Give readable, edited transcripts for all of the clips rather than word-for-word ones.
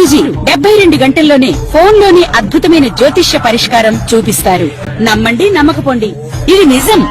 గురూజీ 72 గంటల్లోనే ఫోన్లోని అద్భుతమైన జ్యోతిష్య పరిష్కారం చూపిస్తారు. నమ్మండి, నమ్మకపోండి, ఇది నిజం.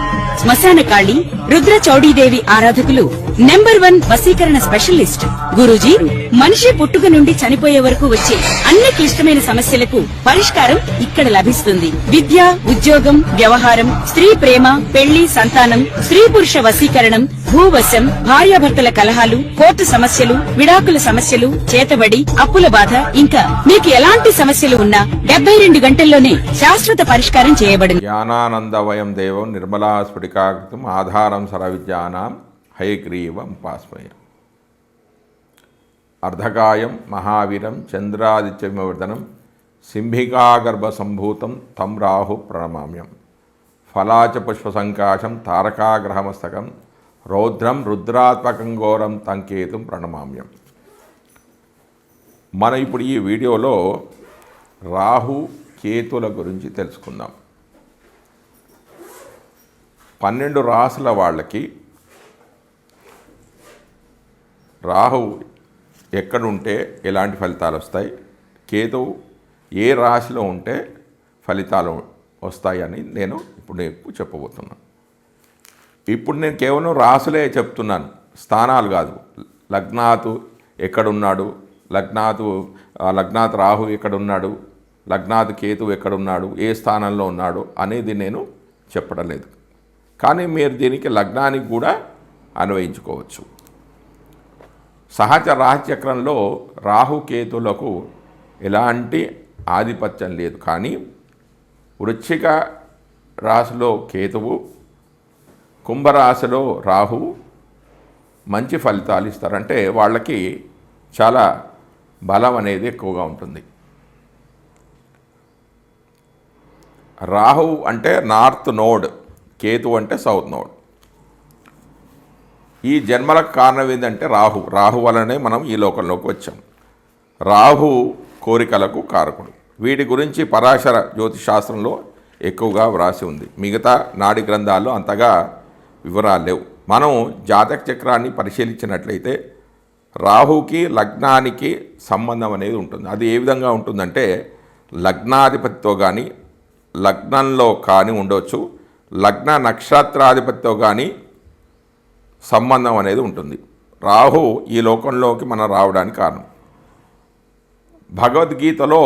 శ్మశాన కాళి రుద్ర చౌడీదేవి ఆరాధకులు నంబర్ 1 వశీకరణ స్పెషలిస్ట్. గురూజీ మనిషి పుట్టుక నుండి చనిపోయే వరకు వచ్చే అన్ని క్లిష్టమైన సమస్యలకు పరిష్కారం ఇక్కడ లభిస్తుంది. విద్య, ఉద్యోగం, వ్యవహారం, స్త్రీ ప్రేమ, పెళ్లి, సంతానం, స్త్రీ పురుష వశీకరణం, భూవశం, భార్యాభర్తల కలహాలు, కోర్టు సమస్యలు, విడాకుల సమస్యలు, చేతబడి, అప్పుల బాధ, ఇంకా మీకు ఎలాంటి సమస్యలు ఉన్నా 72 గంటల్లోనే శాశ్వత పరిష్కారం చేయబడింది. జ్ఞానానందవయం దేవం నిర్మలా స్ఫటికాకృతం ఆధారం సర్వవిద్యానాం హయగ్రీవం ఉపాస్మయ. అర్ధకాయం మహావీరం చంద్రాదిత్యవివర్ధనం సింహికాగర్భ సంభూతం తం రాహు ప్రణమామ్యం. ఫలాచ పుష్పసంకాశం తారకాగ్రహమస్తకం రౌద్రం రుద్రాత్మకం ఘోరం తంకేతుం ప్రణమామ్యం. మనం ఇప్పుడు ఈ వీడియోలో రాహు కేతుల గురించి తెలుసుకుందాం. 12 రాసుల వాళ్ళకి రాహువు ఎక్కడుంటే ఎలాంటి ఫలితాలు వస్తాయి, కేతువు ఏ రాశిలో ఉంటే ఫలితాలు వస్తాయని నేను ఇప్పుడు నీకు చెప్పబోతున్నాను. ఇప్పుడు నేను కేవలం రాసులే చెప్తున్నాను, స్థానాలు కాదు. లగ్నాతు ఎక్కడున్నాడు, లగ్నాత్ రాహు ఎక్కడున్నాడు, లగ్నాత్ కేతువు ఎక్కడున్నాడు, ఏ స్థానంలో ఉన్నాడు అనేది నేను చెప్పడం లేదు. కానీ మీరు దీనికి లగ్నానికి కూడా అన్వయించుకోవచ్చు. సహజ రాశిచక్రంలో రాహుకేతులకు ఎలాంటి ఆధిపత్యం లేదు. కానీ వృశ్చిక రాశిలో కేతువు, కుంభరాశిలో రాహువు మంచి ఫలితాలు ఇస్తారంటే వాళ్ళకి చాలా బలం అనేది ఎక్కువగా ఉంటుంది. రాహువు అంటే నార్త్ నోడ్, కేతువు అంటే సౌత్ నోడ్. ఈ జన్మలకు కారణం ఏంటంటే రాహు వలనే మనం ఈ లోకంలోకి వచ్చాం. రాహు కోరికలకు కారకుడు. వీటి గురించి పరాశర జ్యోతిశాస్త్రంలో ఎక్కువగా వ్రాసి ఉంది. మిగతా నాడి గ్రంథాల్లో అంతగా వివరాలు లేవు. మనం జాతక చక్రాన్ని పరిశీలించినట్లయితే రాహుకి లగ్నానికి సంబంధం అనేది ఉంటుంది. అది ఏ విధంగా ఉంటుందంటే లగ్నాధిపతితో కానీ లగ్నంలో కానీ ఉండవచ్చు, లగ్న నక్షత్రాధిపతితో కానీ సంబంధం అనేది ఉంటుంది. రాహు ఈ లోకంలోకి మనం రావడానికి కారణం. భగవద్గీతలో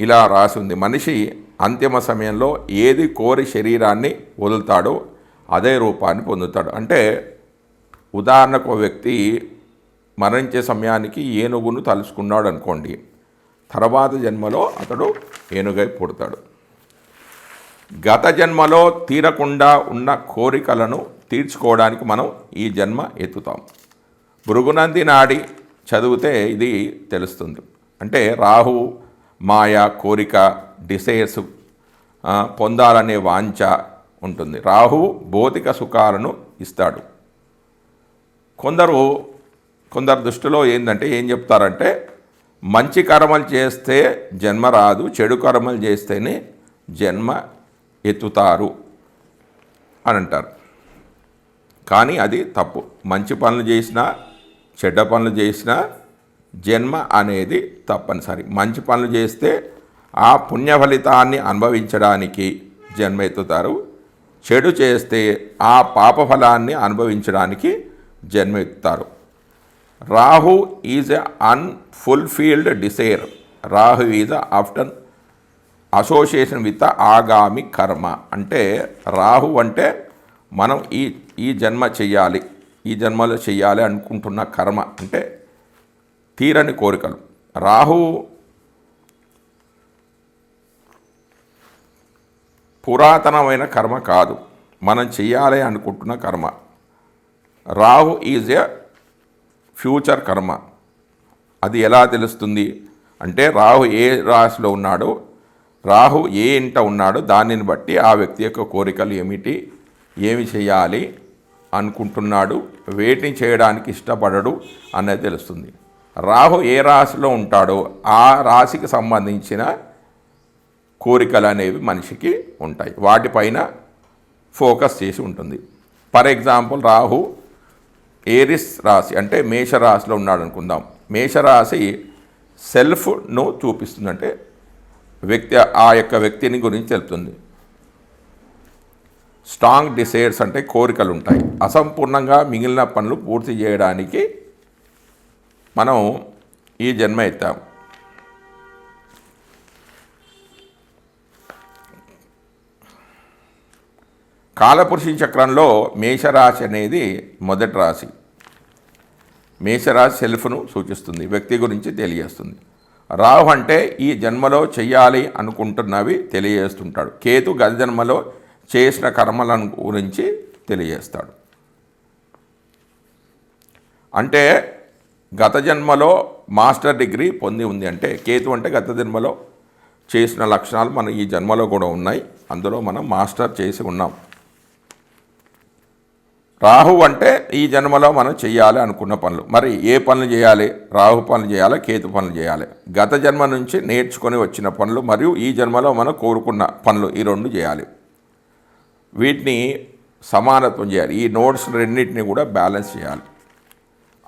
ఇలా రాసి ఉంది, మనిషి అంతిమ సమయంలో ఏది కోరి శరీరాన్ని వదులుతాడో అదే రూపాన్ని పొందుతాడు. అంటే ఉదాహరణకు ఒక వ్యక్తి మరణించే సమయానికి ఏనుగును తలుచుకున్నాడు అనుకోండి, తర్వాత జన్మలో అతడు ఏనుగై పుడతాడు. గత జన్మలో తీరకుండా ఉన్న కోరికలను తీర్చుకోవడానికి మనం ఈ జన్మ ఎత్తుతాం. భృగునంది నాడి చదివితే ఇది తెలుస్తుంది. అంటే రాహు మాయ, కోరిక, డిసైర్స్ పొందాలనే వాంఛ ఉంటుంది. రాహు భౌతిక సుఖాలను ఇస్తాడు. కొందరు దృష్టిలో ఏంటంటే ఏం చెప్తారంటే మంచి కర్మలు చేస్తే జన్మ రాదు, చెడు కర్మలు చేస్తేనే జన్మ ఎత్తుతారు అని అంటారు. కానీ అది తప్పు. మంచి పనులు చేసినా చెడ్డ పనులు చేసినా జన్మ అనేది తప్పనిసరి. మంచి పనులు చేస్తే ఆ పుణ్య ఫలితాన్ని అనుభవించడానికి జన్మ ఎత్తుతారు, చెడు చేస్తే ఆ పాప ఫలాన్ని అనుభవించడానికి జన్మ ఎత్తుతారు. Rahu is a unfulfilled desire. Rahu is after association with agami karma. అంటే రాహు అంటే మనం ఈ జన్మ చెయ్యాలి, ఈ జన్మలో చెయ్యాలి అనుకుంటున్న కర్మ అంటే తీరని కోరికలు. రాహు పురాతనమైన కర్మ కాదు, మనం చెయ్యాలి అనుకుంటున్న కర్మ. రాహు ఈజ్ ఎ ఫ్యూచర్ కర్మ. అది ఎలా తెలుస్తుంది అంటే రాహు ఏ రాశిలో ఉన్నాడో, రాహు ఏ ఇంట ఉన్నాడో దానిని బట్టి ఆ వ్యక్తి యొక్క కోరికలు ఏమిటి, ఏమి చేయాలి అనుకుంటున్నాడు, వేటిని చేయడానికి ఇష్టపడడు అనేది తెలుస్తుంది. రాహు ఏ రాశిలో ఉంటాడో ఆ రాశికి సంబంధించిన కోరికలు అనేవి మనిషికి ఉంటాయి, వాటిపైన ఫోకస్ చేసి ఉంటుంది. ఫర్ ఎగ్జాంపుల్ రాహు ఏరిస్ రాశి అంటే మేషరాశిలో ఉన్నాడు అనుకుందాం. మేషరాశి సెల్ఫ్ను చూపిస్తుంది, అంటే ఆ యొక్క వ్యక్తిని గురించి తెలుపుతుంది. స్ట్రాంగ్ డిసైర్స్ అంటే కోరికలు ఉంటాయి. అసంపూర్ణంగా మిగిలిన పనులు పూర్తి చేయడానికి మనం ఈ జన్మ ఎత్తాం. కాలపురుష చక్రంలో మేషరాశి అనేది మొదటి రాశి. మేషరాశి సెల్ఫ్ను సూచిస్తుంది, వ్యక్తి గురించి తెలియజేస్తుంది. రాహు అంటే ఈ జన్మలో చెయ్యాలి అనుకుంటున్నవి తెలియజేస్తుంటాడు. కేతు గత జన్మలో చేసిన కర్మలను గురించి తెలియజేస్తాడు. అంటే గత జన్మలో మాస్టర్ డిగ్రీ పొంది ఉంది అంటే కేతు అంటే గత జన్మలో చేసిన లక్షణాలు మన ఈ జన్మలో కూడా ఉన్నాయి, అందులో మనం మాస్టర్ చేసి ఉన్నాం. రాహు అంటే ఈ జన్మలో మనం చేయాలి అనుకున్న పనులు. మరి ఏ పనులు చేయాలి? రాహు పనులు చేయాలి, కేతు పనులు చేయాలి. గత జన్మ నుంచి నేర్చుకొని వచ్చిన పనులు మరియు ఈ జన్మలో మనం కోరుకున్న పనులు, ఈ రెండు చేయాలి. వీటిని సమానత్వం చేయాలి. ఈ నోట్స్ రెండింటిని కూడా బ్యాలెన్స్ చేయాలి.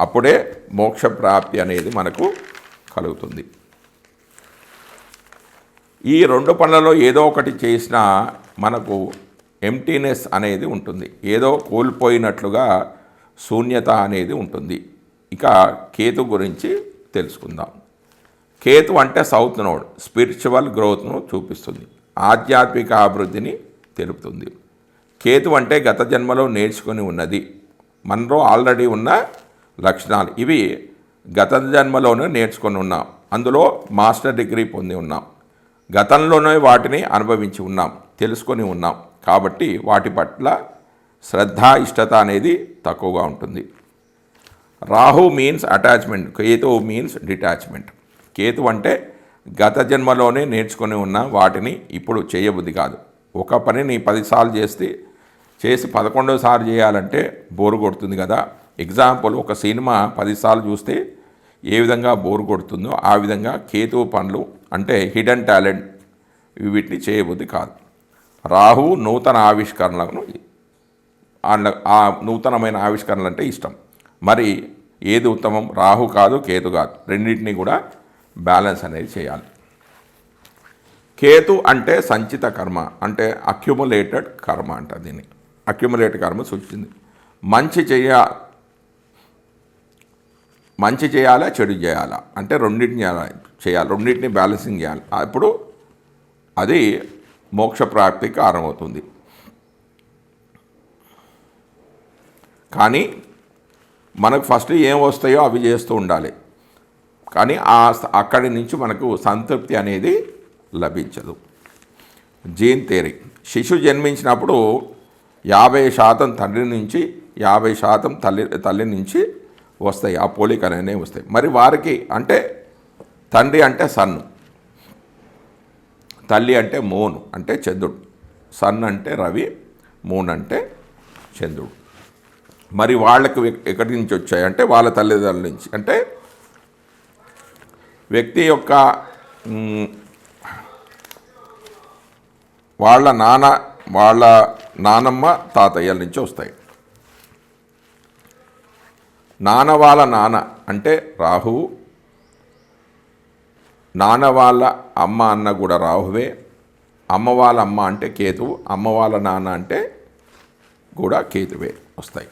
అప్పుడే మోక్ష ప్రాప్తి అనేది మనకు కలుగుతుంది. ఈ రెండు పనులలో ఏదో ఒకటి చేసినా మనకు ఎంప్టీనెస్ అనేది ఉంటుంది, ఏదో కోల్పోయినట్లుగా శూన్యత అనేది ఉంటుంది. ఇక కేతు గురించి తెలుసుకుందాం. కేతు అంటే సౌత్ నోడ్, స్పిరిచువల్ గ్రోత్ను చూపిస్తుంది, ఆధ్యాత్మిక అభివృద్ధిని తెలుపుతుంది. కేతు అంటే గత జన్మలో నేర్చుకొని ఉన్నది, మనలో ఆల్రెడీ ఉన్న లక్షణాలు. ఇవి గత జన్మలోనే నేర్చుకొని ఉన్నాం, అందులో మాస్టర్ డిగ్రీ పొంది ఉన్నాం, గతంలోనే వాటిని అనుభవించి ఉన్నాం, తెలుసుకొని ఉన్నాం. కాబట్టి వాటి పట్ల శ్రద్ధ, ఇష్టత అనేది తక్కువగా ఉంటుంది. Rahu means attachment, Ketu means detachment. Ketu అంటే గత జన్మలోనే నేర్చుకొని ఉన్న వాటిని ఇప్పుడు చేయబుద్ధి కాదు. ఒక పనిని 10 సార్లు చేసి 11వ సారి చేయాలంటే బోరు కొడుతుంది కదా. ఎగ్జాంపుల్, ఒక సినిమా 10 సార్లు చూస్తే ఏ విధంగా బోరు కొడుతుందో ఆ విధంగా కేతు పనులు అంటే హిడెన్ టాలెంట్, వీటిని చేయబుద్ధి కాదు. రాహు నూతన ఆవిష్కరణలను, ఆ నూతనమైన ఆవిష్కరణలు అంటే ఇష్టం. మరి ఏది ఉత్తమం? రాహు కాదు, కేతు కాదు, రెండింటినీ కూడా బ్యాలెన్స్ అనేది చేయాలి. కేతు అంటే సంచిత కర్మ, అంటే అక్యుములేటెడ్ కర్మ అంట. దీన్ని అక్యుములేటెడ్ కర్మ సూచించింది. మంచి చేయాలా, చెడు చేయాలా అంటే రెండింటిని చేయాలి, రెండింటిని బ్యాలెన్సింగ్ చేయాలి. అప్పుడు అది మోక్ష ప్రాప్తికి కారణమవుతుంది. కానీ మనకు ఫస్ట్ ఏం వస్తాయో అవి చేస్తూ ఉండాలి, కానీ అక్కడి నుంచి మనకు సంతృప్తి అనేది లభించదు. జీన్ థియరీ, శిశువు జన్మించినప్పుడు 50% తండ్రి నుంచి 50% తల్లి నుంచి వస్తాయి, ఆ పోలికలు అనేవి వస్తాయి. మరి వారికి అంటే తండ్రి అంటే సన్, తల్లి అంటే మూన్ అంటే చంద్రుడు, సన్ అంటే రవి, మూన్ అంటే చంద్రుడు. మరి వాళ్ళకి ఎక్కడి నుంచి వచ్చాయంటే వాళ్ళ తల్లిదండ్రుల నుంచి. అంటే వ్యక్తి యొక్క వాళ్ళ నానమ్మ తాతయ్యల నుంచి వస్తాయి. నాన్న వాళ్ళ నాన్న అంటే రాహువు, నాన్న వాళ్ళ అమ్మ అన్న కూడా రాహువే, అమ్మ వాళ్ళ అమ్మ అంటే కేతువు, అమ్మ వాళ్ళ నాన్న అంటే కూడా కేతువే వస్తాయి.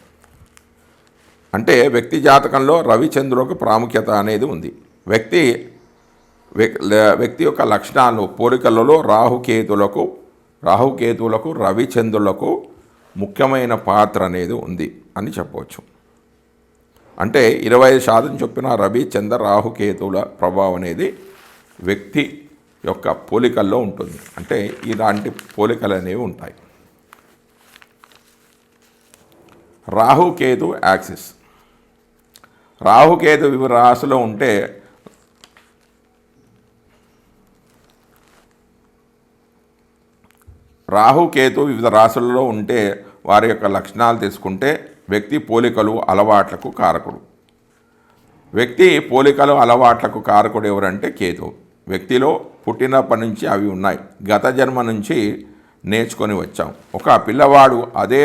అంటే వ్యక్తి జాతకంలో రవిచంద్రులకు ప్రాముఖ్యత అనేది ఉంది. వ్యక్తి యొక్క లక్షణాలు, పోలికలలో రాహుకేతువులకు రవిచంద్రులకు ముఖ్యమైన పాత్ర అనేది ఉంది అని చెప్పవచ్చు. అంటే 25% చొప్పున రవి, చంద్ర, రాహుకేతువుల ప్రభావం అనేది వ్యక్తి యొక్క పోలికల్లో ఉంటుంది. అంటే ఇలాంటి పోలికలు అనేవి ఉంటాయి. రాహుకేతు యాక్సిస్, రాహుకేతు వివిధ రాశిలో ఉంటే రాహుకేతు వివిధ రాశులలో ఉంటే వారి యొక్క లక్షణాలు తీసుకుంటే వ్యక్తి పోలికలు అలవాట్లకు కారకుడు. వ్యక్తి పోలికలు అలవాట్లకు కారకుడు ఎవరంటే కేతు. వ్యక్తిలో పుట్టినప్పటి నుంచి అవి ఉన్నాయి, గత జన్మ నుంచి నేర్చుకొని వచ్చాం. ఒక పిల్లవాడు అదే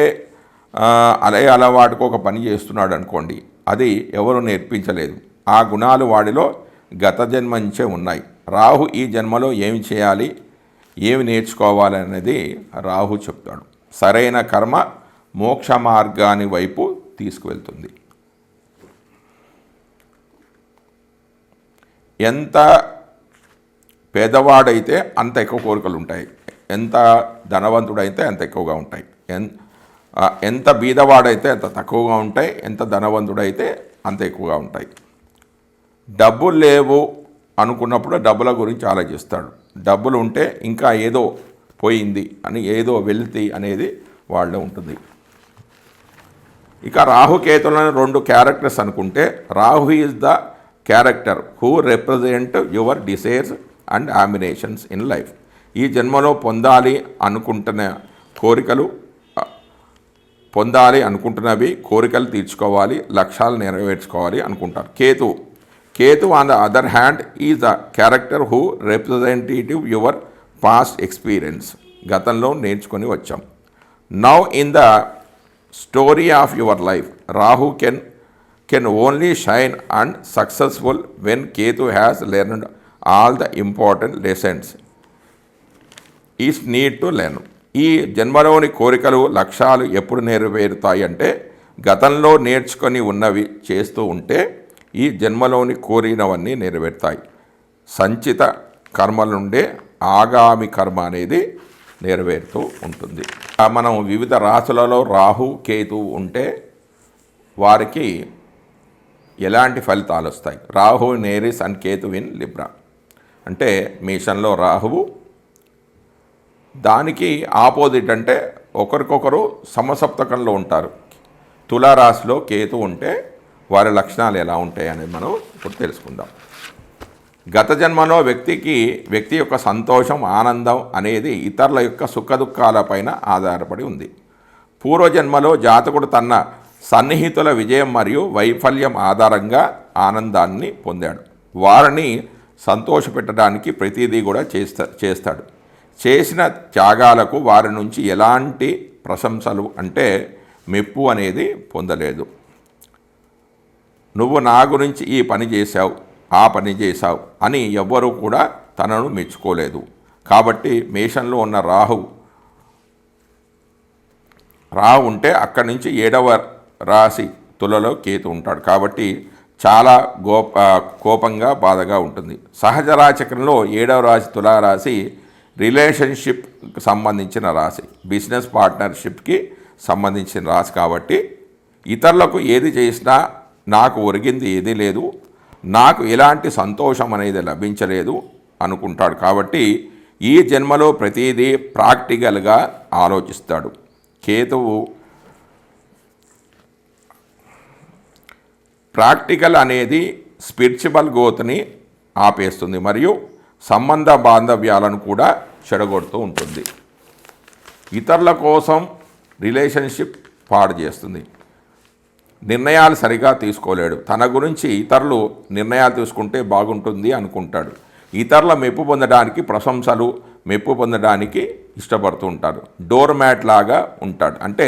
అలవాటుకు ఒక పని చేస్తున్నాడు అనుకోండి, అది ఎవరు నేర్పించలేదు. ఆ గుణాలు వాడిలో గత జన్మ నుంచే ఉన్నాయి. రాహు ఈ జన్మలో ఏమి చేయాలి, ఏమి నేర్చుకోవాలి అనేది రాహు చెప్తాడు. సరైన కర్మ మోక్ష మార్గాని వైపు తీసుకువెళ్తుంది. ఎంత పేదవాడైతే అంత ఎక్కువ కోరికలు ఉంటాయి, ఎంత ధనవంతుడైతే అంత ఎక్కువగా ఉంటాయి, ఎంత బీదవాడైతే అంత తక్కువగా ఉంటాయి, ఎంత ధనవంతుడైతే అంత ఎక్కువగా ఉంటాయి. డబ్బులు లేవు అనుకున్నప్పుడు డబ్బుల గురించి ఆలోచిస్తాడు. డబ్బులు ఉంటే ఇంకా ఏదో పోయింది అని, ఏదో వెళ్తి అనేది వాళ్ళలో ఉంటుంది. ఇక రాహుకేతులను 2 క్యారెక్టర్స్ అనుకుంటే, Rahu is the character who represent your desires and ambitions in life. ఈ జన్మలో పొందాలి అనుకుంటున్నవి కోరికలు తీర్చుకోవాలి, లక్ష్యాలు నెరవేర్చుకోవాలి అనుకుంటారు. Ketu on the other hand is the character who representative your past experience. గతంలో నేర్చుకొని వచ్చాం. Now in the story of your life Rahu can only shine and successful when Ketu has learned all the important lessons is need to learn. ఈ జన్మలోని కోరికలు, లక్ష్యాలు ఎప్పుడు నెరవేరుతాయి అంటే, గతంలో నేర్చుకొని ఉన్నవి చేస్తూ ఉంటే ఈ జన్మలోని కోరినవన్నీ నెరవేరుతాయి. సంచిత కర్మల నుండే ఆగామి కర్మ అనేది నెరవేరుతూ ఉంటుంది. మనం వివిధ రాశులలో రాహు కేతు ఉంటే వారికి ఎలాంటి ఫలితాలు వస్తాయి? Rahu in Aries and Ketu in Libra. అంటే మేషంలో రాహువు, దానికి ఆపోజిట్ అంటే ఒకరికొకరు సమసప్తకంలో ఉంటారు. తులారాశిలో కేతు ఉంటే వారి లక్షణాలు ఎలా ఉంటాయి అనేది మనం ఇప్పుడు తెలుసుకుందాం. గత జన్మలో వ్యక్తి యొక్క సంతోషం, ఆనందం అనేది ఇతరుల యొక్క సుఖదుఖాలపైన ఆధారపడి ఉంది. పూర్వజన్మలో జాతకుడు తన సన్నిహితుల విజయం మరియు వైఫల్యం ఆధారంగా ఆనందాన్ని పొందాడు. వారిని సంతోషపెట్టడానికి ప్రతిదీ కూడా చేస్తాడు. చేసిన త్యాగాలకు వారి నుంచి ఎలాంటి ప్రశంసలు అంటే మెప్పు అనేది పొందలేదు. నువ్వు నా గురించి ఈ పని చేశావు, ఆ పని చేశావు అని ఎవ్వరూ కూడా తనను మెచ్చుకోలేదు. కాబట్టి మేషంలో ఉన్న రాహు ఉంటే అక్కడి నుంచి 7వ రాశి తులలో కేతు ఉంటాడు. కాబట్టి చాలా కోపంగా, బాధగా ఉంటుంది. సహజ రాశిచక్రంలో 7వ రాశి తులారాశి రిలేషన్షిప్కి సంబంధించిన రాశి, బిజినెస్ పార్ట్నర్షిప్కి సంబంధించిన రాశి. కాబట్టి ఇతరులకు ఏది చేసినా నాకు ఒరిగింది ఏదీ లేదు, నాకు ఎలాంటి సంతోషం అనేది లభించలేదు అనుకుంటాడు. కాబట్టి ఈ జన్మలో ప్రతిదీ ప్రాక్టికల్గా ఆలోచిస్తాడు. కేతువు ప్రాక్టికల్ అనేది స్పిరిచువల్ గ్రోత్ని ఆపేస్తుంది మరియు సంబంధ బాంధవ్యాలను కూడా చెడగొడుతూ ఉంటుంది. ఇతరుల కోసం రిలేషన్షిప్ పాడు చేస్తుంది. నిర్ణయాలు సరిగా తీసుకోలేడు. తన గురించి ఇతరులు నిర్ణయాలు తీసుకుంటే బాగుంటుంది అనుకుంటాడు. ఇతరుల మెప్పు పొందడానికి, ప్రశంసలు మెప్పు పొందడానికి ఇష్టపడుతూ ఉంటారు. డోర్ మ్యాట్ లాగా ఉంటాడు. అంటే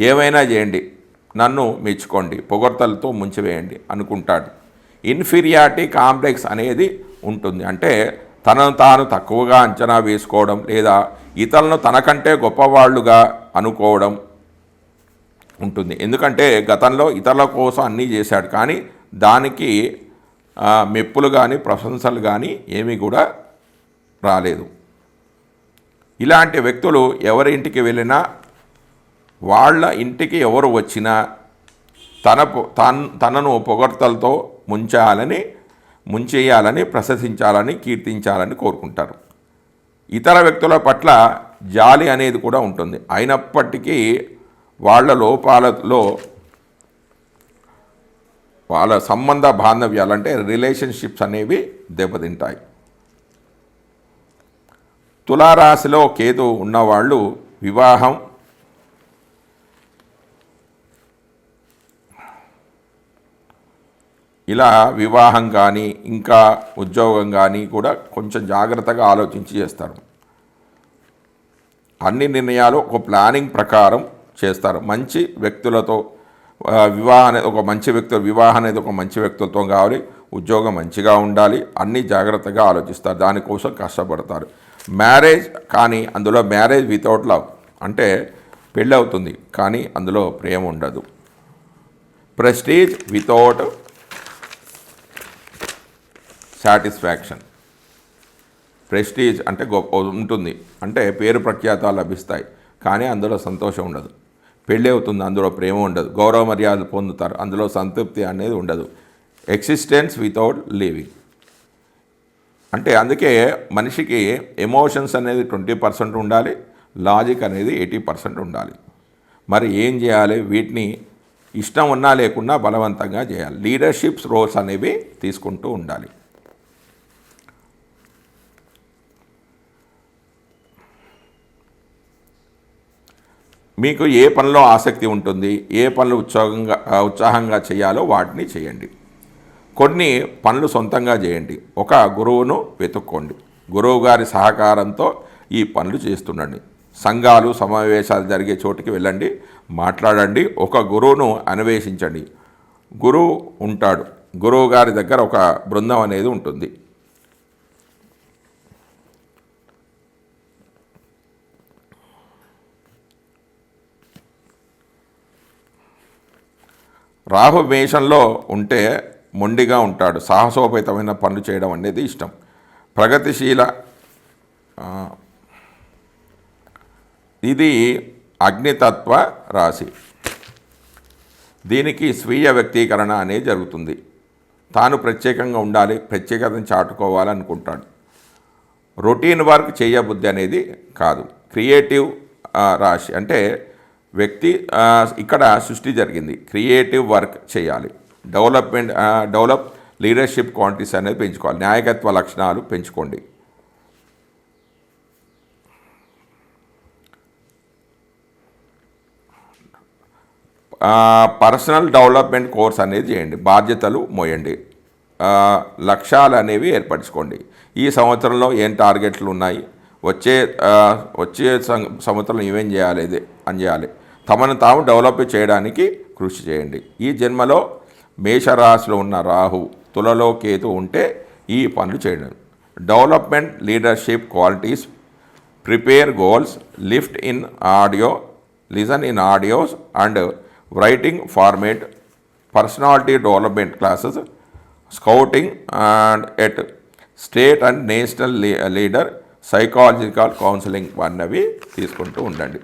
ఏమైనా చేయండి, నన్ను మెచ్చుకోండి, పొగడ్తలతో ముంచివేయండి అనుకుంటాడు. ఇన్ఫీరియారిటీ కాంప్లెక్స్ అనేది ఉంటుంది. అంటే తనను తాను తక్కువగా అంచనా వేసుకోవడం లేదా ఇతరులను తనకంటే గొప్పవాళ్ళుగా అనుకోవడం ఉంటుంది. ఎందుకంటే గతంలో ఇతరుల కోసం అన్నీ చేశాడు, కానీ దానికి మెప్పులు కానీ ప్రశంసలు కానీ ఏమీ కూడా రాలేదు. ఇలాంటి వ్యక్తులు ఎవరి ఇంటికి వెళ్ళినా, వాళ్ళ ఇంటికి ఎవరు వచ్చినా తనను పొగడ్తలతో ముంచేయాలని, ప్రశంసించాలని, కీర్తించాలని కోరుకుంటారు. ఇతర వ్యక్తుల పట్ల జాలి అనేది కూడా ఉంటుంది. అయినప్పటికీ వాళ్ళ లోపాలలో వాళ్ళ సంబంధ బాంధవ్యాలు అంటే రిలేషన్షిప్స్ అనేవి దెబ్బతింటాయి. తులారాశిలో కేతు ఉన్నవాళ్ళు వివాహం కానీ ఇంకా ఉద్యోగం కానీ కూడా కొంచెం జాగ్రత్తగా ఆలోచించి చేస్తారు. అన్ని నిర్ణయాలు ఒక ప్లానింగ్ ప్రకారం చేస్తారు. మంచి వ్యక్తులతో వివాహం అనేది ఒక మంచి వ్యక్తులతో కావాలి. ఉద్యోగం మంచిగా ఉండాలి, అన్నీ జాగ్రత్తగా ఆలోచిస్తారు, దానికోసం కష్టపడతారు. మ్యారేజ్ కానీ అందులో మ్యారేజ్ వితౌట్ లవ్ అంటే పెళ్ళి అవుతుంది కానీ అందులో ప్రేమ ఉండదు. Prestige without satisfaction. ప్రెస్టీజ్ అంటే గొప్ప ఉంటుంది, అంటే పేరు ప్రఖ్యాతాలు లభిస్తాయి కానీ అందులో సంతోషం ఉండదు. పెళ్ళి అవుతుంది, అందులో ప్రేమ ఉండదు. గౌరవ మర్యాదలు పొందుతారు, అందులో సంతృప్తి అనేది ఉండదు. ఎగ్జిస్టెన్స్ వితౌట్ లివింగ్ అంటే అందుకే మనిషికి ఎమోషన్స్ అనేది 20% ఉండాలి, లాజిక్ అనేది 80% ఉండాలి. మరి ఏం చేయాలి? వీటిని ఇష్టం ఉన్నా లేకున్నా బలవంతంగా చేయాలి. లీడర్షిప్స్ రోల్స్ అనేవి తీసుకుంటూ ఉండాలి. మీకు ఏ పనిలో ఆసక్తి ఉంటుంది, ఏ పనులు ఉత్సాహంగా చేయాలో వాటిని చేయండి. కొన్ని పనులు సొంతంగా చేయండి. ఒక గురువును వెతుక్కోండి, గురువు గారి సహకారంతో ఈ పనులు చేస్తుండండి. సంఘాలు సమావేశాలు జరిగే చోటికి వెళ్ళండి, మాట్లాడండి, ఒక గురువును అన్వేషించండి. గురువు ఉంటాడు, గురువు గారి దగ్గర ఒక బృందం అనేది ఉంటుంది. రాహు మేషంలో ఉంటే మొండిగా ఉంటాడు, సాహసోపేతమైన పనులు చేయడం అనేది ఇష్టం. ప్రగతిశీల, ఇది అగ్నితత్వ రాశి. దీనికి స్వీయ వ్యక్తీకరణ అనేది జరుగుతుంది. తాను ప్రత్యేకంగా ఉండాలి, ప్రత్యేకతను చాటుకోవాలనుకుంటాడు. రొటీన్ వర్క్ చేయబుద్ధి అనేది కాదు. క్రియేటివ్ రాశి అంటే వ్యక్తి, ఇక్కడ సృష్టి జరిగింది, క్రియేటివ్ వర్క్ చేయాలి. డెవలప్ లీడర్షిప్ క్వాలిటీస్ అనేది పెంచుకోవాలి. నాయకత్వ లక్షణాలు పెంచుకోండి. పర్సనల్ డెవలప్మెంట్ కోర్స్ అనేది చేయండి. బాధ్యతలు మోయండి. లక్ష్యాలు అనేవి ఏర్పరచుకోండి. ఈ సంవత్సరంలో ఏం టార్గెట్లు ఉన్నాయి, వచ్చే సంవత్సరం ఏమేం చేయాలి అని చేయాలి. తమను తాము డెవలప్ చేయడానికి కృషి చేయండి. ఈ జన్మలో మేషరాశిలో ఉన్న రాహు, తులలో కేతు ఉంటే ఈ పనులు చేయడం. Development leadership qualities, prepare goals, lift in audio, listen in audios and writing format, personality development classes, scouting and at state and national leader, psychological counselling అన్నవి తీసుకుంటూ ఉండండి.